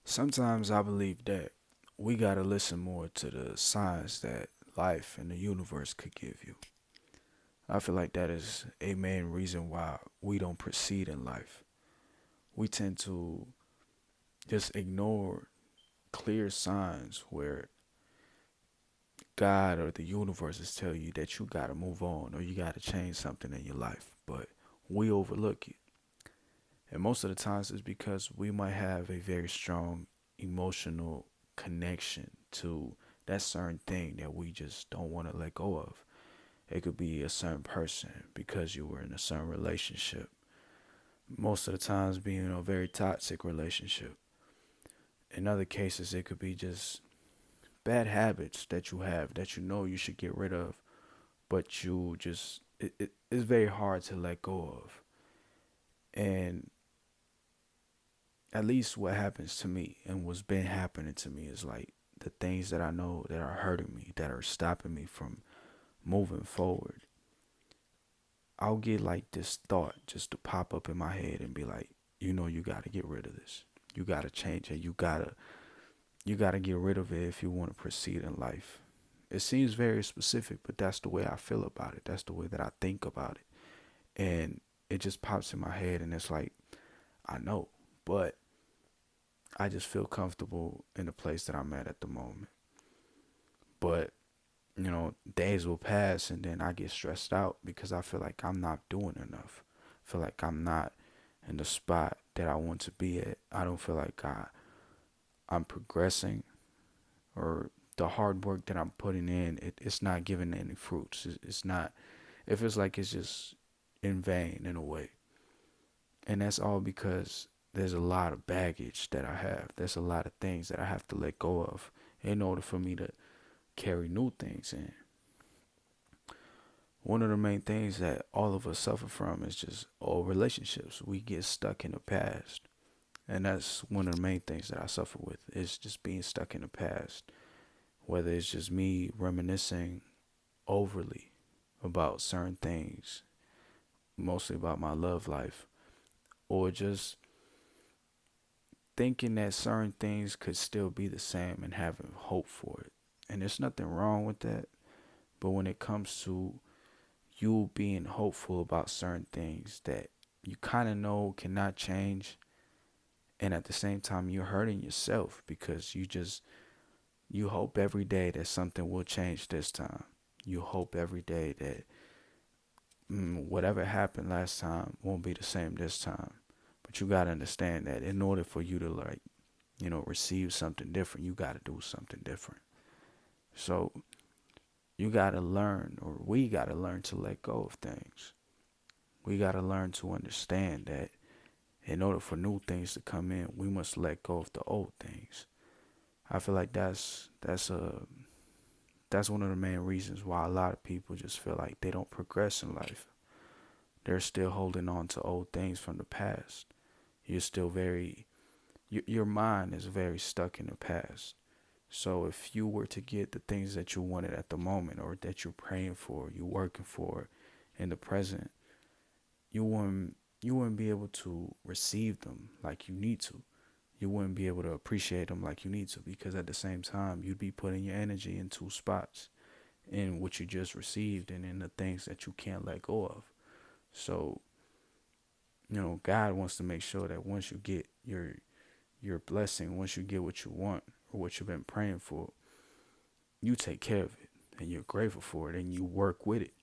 Sometimes I believe that we gotta listen more to the signs that life and the universe could give you. I feel like that is a main reason why we don't proceed in life. We tend to just ignore clear signs where God or the universe is telling you that you gotta move on or you gotta change something in your life, but we overlook it. And most of the times it's because we might have a very strong emotional connection to that certain thing that we just don't want to let go of. It could be a certain person because you were in a certain relationship. Most of the times being in a very toxic relationship. In other cases it could be just bad habits that you have that you know you should get rid of, but it's very hard to let go of. And at least what happens to me and what's been happening to me is like the things that I know that are hurting me, that are stopping me from moving forward. I'll get like this thought just to pop up in my head and be like, you gotta get rid of this. You gotta change it. You gotta get rid of it if you want to proceed in life. It seems very specific, but that's the way I feel about it. That's the way that I think about it. And it just pops in my head and it's like, I know, but I just feel comfortable in the place that I'm at the moment. But, days will pass and then I get stressed out because I feel like I'm not doing enough. I feel like I'm not in the spot that I want to be at. I don't feel like I'm progressing or the hard work that I'm putting in, it's not giving any fruits. It's not, it feels like it's just in vain in a way. And that's all because there's a lot of baggage that I have. There's a lot of things that I have to let go of in order for me to carry new things in. One of the main things that all of us suffer from is just old relationships. We get stuck in the past. And that's one of the main things that I suffer with is just being stuck in the past. Whether it's just me reminiscing overly about certain things, mostly about my love life, or just thinking that certain things could still be the same and having hope for it. And there's nothing wrong with that. But when it comes to you being hopeful about certain things that you kind of know cannot change, and at the same time you're hurting yourself because you hope every day that something will change this time. You hope every day that whatever happened last time won't be the same this time. But you got to understand that in order for you to receive something different, you got to do something different. So you got to learn, or we got to learn to let go of things. We got to learn to understand that in order for new things to come in, we must let go of the old things. I feel like that's one of the main reasons why a lot of people just feel like they don't progress in life. They're still holding on to old things from the past. You're still very your mind is very stuck in the past. So if you were to get the things that you wanted at the moment or that you're praying for, you're working for in the present, you wouldn't be able to receive them like you need to. You wouldn't be able to appreciate them like you need to because at the same time you'd be putting your energy in two spots, in what you just received and in the things that you can't let go of. So, God wants to make sure that once you get your blessing, once you get what you want or what you've been praying for, you take care of it and you're grateful for it and you work with it.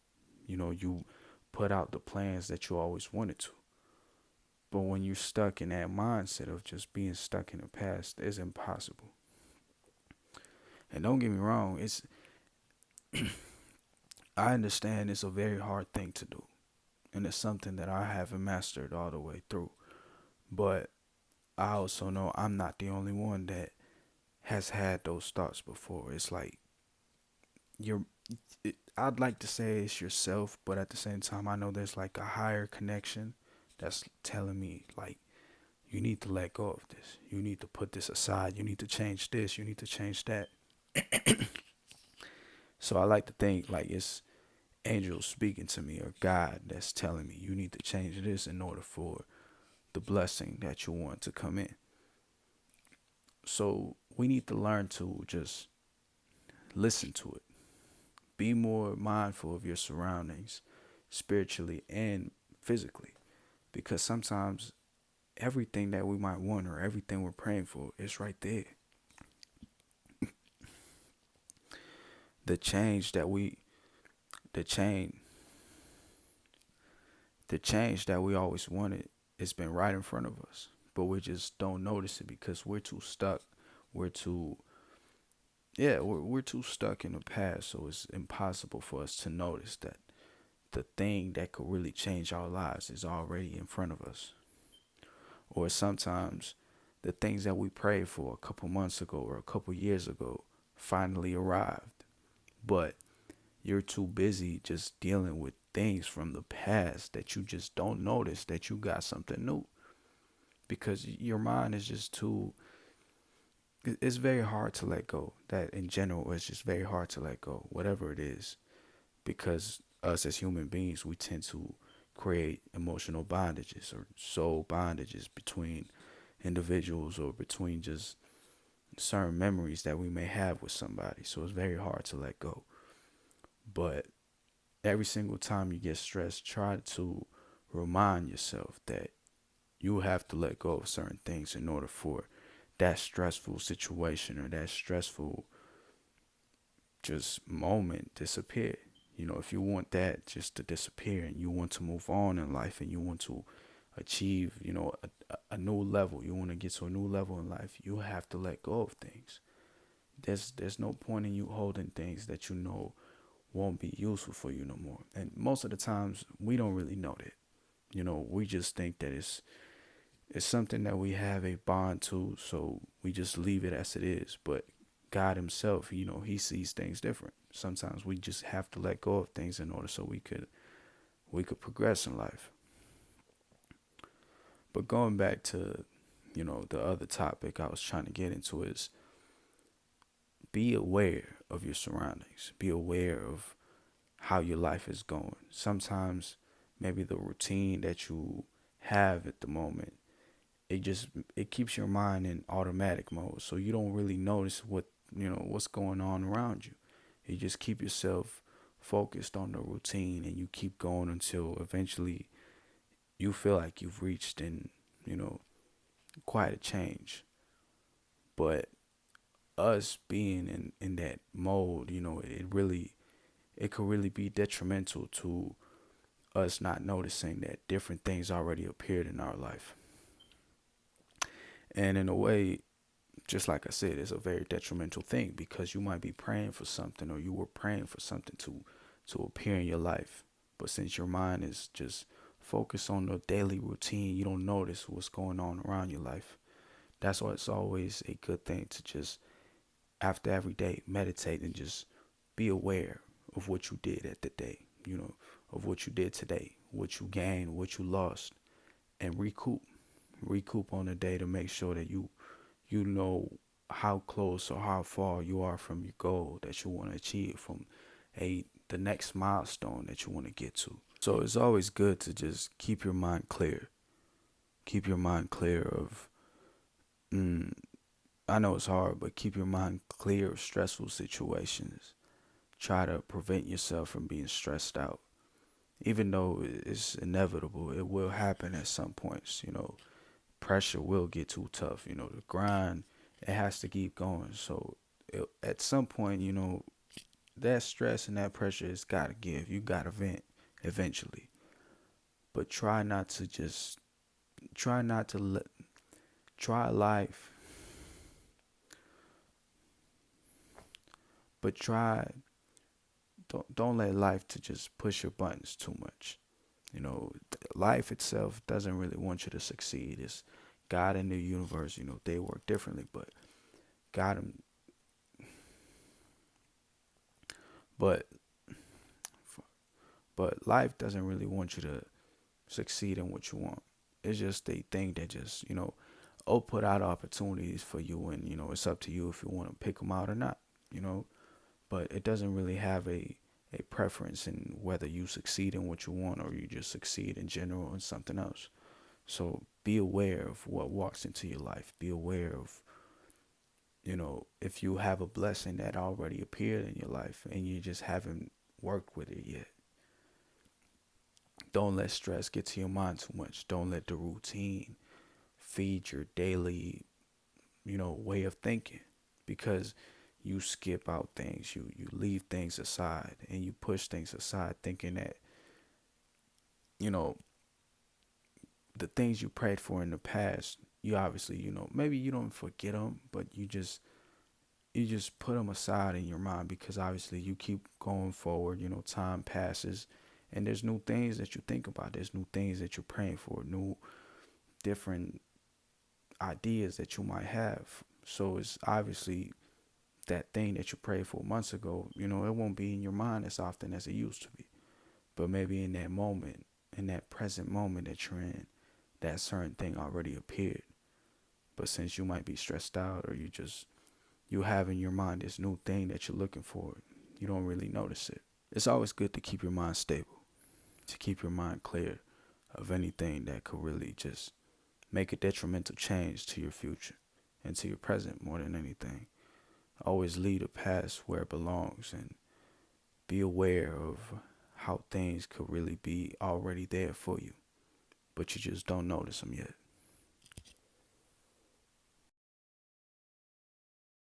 You put out the plans that you always wanted to. But when you're stuck in that mindset of just being stuck in the past, it's impossible. And don't get me wrong, it's I understand it's a very hard thing to do. And it's something that I haven't mastered all the way through. But I also know I'm not the only one that has had those thoughts before. It's like you're I'd like to say it's yourself, but at the same time I know there's like a higher connection that's telling me like you need to let go of this. You need to put this aside. You need to change this. You need to change that. So I like to think like it's angels speaking to me or God that's telling me you need to change this in order for the blessing that you want to come in. So we need to learn to just listen to it. Be more mindful of your surroundings, spiritually and physically, because sometimes everything that we might want or everything we're praying for is right there. The change that we, the change, the change that we always wanted, it's been right in front of us, but we just don't notice it because we're too stuck. We're too, yeah, we're too stuck in the past, so it's impossible for us to notice that the thing that could really change our lives is already in front of us. Or sometimes the things that we prayed for a couple months ago or a couple years ago finally arrived, but you're too busy just dealing with things from the past that you just don't notice that you got something new because your mind is just too, it's very hard to let go. That in general is just very hard to let go, whatever it is, because us as human beings, we tend to create emotional bondages or soul bondages between individuals or between just certain memories that we may have with somebody. So it's very hard to let go. But every single time you get stressed, try to remind yourself that you have to let go of certain things in order for that stressful situation or that stressful just moment disappear. You know, if you want that just to disappear and you want to move on in life and you want to achieve, a new level, you want to get to a new level in life, you have to let go of things. There's no point in you holding things that you know won't be useful for you no more. And most of the times we don't really know that. We just think that it's something that we have a bond to, so we just leave it as it is. But God Himself, He sees things different. Sometimes we just have to let go of things in order so we could progress in life. But going back to, the other topic I was trying to get into is be aware of your surroundings. Be aware of how your life is going. Sometimes maybe the routine that you have at the moment, it keeps your mind in automatic mode, so you don't really notice what's going on around you. You just keep yourself focused on the routine and you keep going until eventually you feel like you've reached in, you know, quite a change. But us being in that mode, it could really be detrimental to us not noticing that different things already appeared in our life. And in a way, just like I said, it's a very detrimental thing because you might be praying for something or you were praying for something to appear in your life. But since your mind is just focused on the daily routine, you don't notice what's going on around your life. That's why it's always a good thing to just, after every day, meditate and just be aware of what you did at the day, of what you did today, what you gained, what you lost, and recoup on the day to make sure that you know how close or how far you are from your goal that you want to achieve, from the next milestone that you want to get to. So it's always good to just keep your mind clear. Keep your mind clear of mm, I know it's hard, but keep your mind clear of stressful situations. Try to prevent yourself from being stressed out. Even though it's inevitable, it will happen at some points, pressure will get too tough. The grind, it has to keep going. So at some point, that stress and that pressure has got to give. You got to vent eventually. But try not to let, try life, but don't let life to just push your buttons too much. Life itself doesn't really want you to succeed. It's God and the universe, they work differently, but God, but life doesn't really want you to succeed in what you want. It's just a thing that just, put out opportunities for you, and it's up to you if you want to pick them out or not. You know, but it doesn't really have a preference in whether you succeed in what you want or you just succeed in general in something else. So be aware of what walks into your life. Be aware of if you have a blessing that already appeared in your life and you just haven't worked with it yet, don't let stress get to your mind too much. Don't let the routine feed your daily, way of thinking, because you skip out things, you leave things aside, and you push things aside thinking that, you know, the things you prayed for in the past, you obviously, maybe you don't forget them, but you just put them aside in your mind because obviously you keep going forward. Time passes, and there's new things that you think about. There's new things that you're praying for, new different ideas that you might have. So it's obviously that thing that you prayed for months ago, it won't be in your mind as often as it used to be. But maybe in that moment, in that present moment that you're in, that certain thing already appeared. But since you might be stressed out, or you have in your mind this new thing that you're looking for, you don't really notice it. It's always good to keep your mind stable, to keep your mind clear of anything that could really just make a detrimental change to your future and to your present more than anything. Always leave the past where it belongs and be aware of how things could really be already there for you, but you just don't notice them yet.